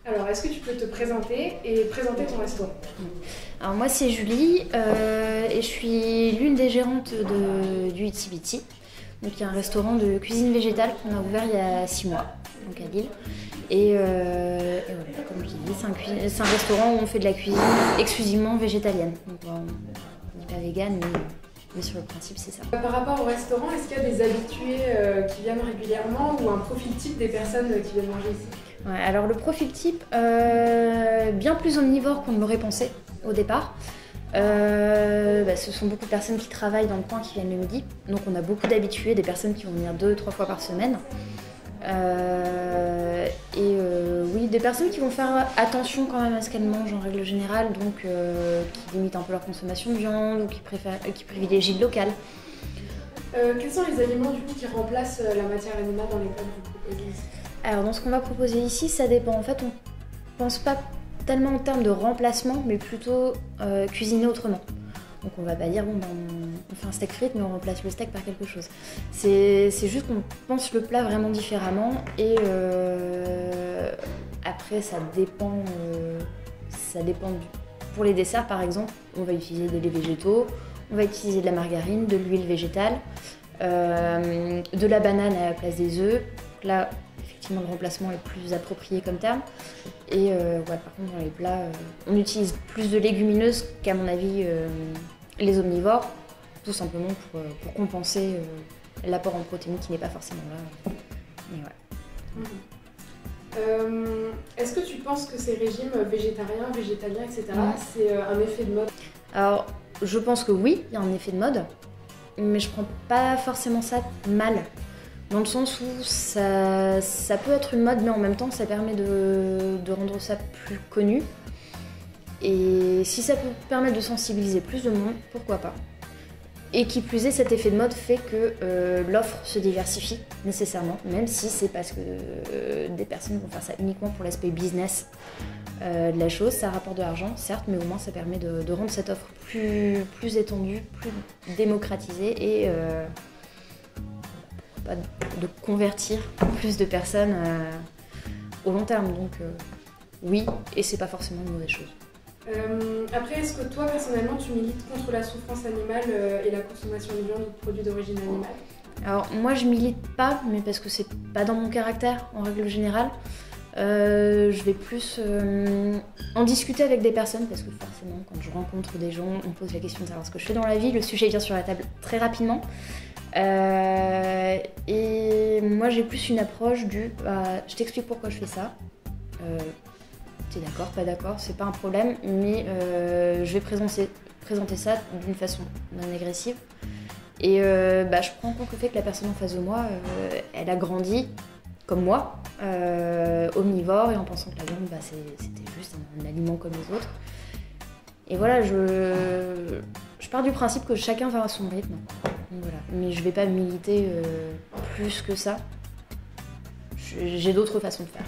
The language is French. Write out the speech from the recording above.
Alors, est-ce que tu peux te présenter et présenter ton restaurant? Alors moi c'est Julie et je suis l'une des gérantes du Itsy Bitsy. Donc il y a un restaurant de cuisine végétale qu'on a ouvert il y a 6 mois, donc à Lille. Et voilà, comme je dis, c'est un restaurant où on fait de la cuisine exclusivement végétalienne. Donc on n'est pas vegan, mais sur le principe c'est ça. Par rapport au restaurant, est-ce qu'il y a des habitués qui viennent régulièrement ou un profil type des personnes qui viennent manger ici? Ouais, alors le profil type, bien plus omnivore qu'on ne l'aurait pensé au départ. Ce sont beaucoup de personnes qui travaillent dans le coin, qui viennent le midi. Donc on a beaucoup d'habitués, des personnes qui vont venir 2-3 fois par semaine. Oui, des personnes qui vont faire attention quand même à ce qu'elles mangent en règle générale, donc qui limitent un peu leur consommation de viande ou qui privilégient le local. Quels sont les aliments du coup qui remplacent la matière animale dans les plats que vous proposez ici? Alors dans ce qu'on va proposer ici, ça dépend. En fait, on pense pas tellement en termes de remplacement, mais plutôt cuisiner autrement. Donc on va pas dire bon, on fait un steak frites, mais on remplace le steak par quelque chose. C'est juste qu'on pense le plat vraiment différemment et après ça dépend pour les desserts par exemple, on va utiliser des laits végétaux, on va utiliser de la margarine, de l'huile végétale, de la banane à la place des œufs. Là, effectivement, le remplacement est plus approprié comme terme. Et par contre, dans les plats, on utilise plus de légumineuses qu'à mon avis les omnivores, tout simplement pour compenser l'apport en protéines qui n'est pas forcément là. Mais ouais. Est-ce que tu penses que ces régimes végétariens, végétaliens, etc., c'est un effet de mode? Alors, je pense que oui, il y a un effet de mode, mais je prends pas forcément ça mal. Dans le sens où ça peut être une mode, mais en même temps, ça permet de rendre ça plus connu. Et si ça peut permettre de sensibiliser plus de monde, pourquoi pas. Et qui plus est, cet effet de mode fait que l'offre se diversifie nécessairement, même si c'est parce que des personnes vont faire ça uniquement pour l'aspect business de la chose. Ça rapporte de l'argent, certes, mais au moins ça permet de rendre cette offre plus étendue, plus démocratisée et de convertir plus de personnes au long terme. Donc oui, et c'est pas forcément une mauvaise chose. Après, est-ce que toi personnellement tu milites contre la souffrance animale et la consommation de viande ou de produits d'origine animale? Alors moi je milite pas, mais parce que c'est pas dans mon caractère en règle générale. Je vais plus en discuter avec des personnes parce que forcément quand je rencontre des gens, on me pose la question de savoir ce que je fais dans la vie, le sujet vient sur la table très rapidement. Et moi j'ai plus une approche je t'explique pourquoi je fais ça. T'es d'accord, pas d'accord, c'est pas un problème, mais je vais présenter ça d'une façon non agressive. Et je prends en compte le fait que la personne en face de moi, elle a grandi comme moi, omnivore, et en pensant que la viande, c'était juste un aliment comme les autres. Et voilà, je pars du principe que chacun va à son rythme. Donc voilà. Mais je vais pas militer plus que ça. J'ai d'autres façons de faire.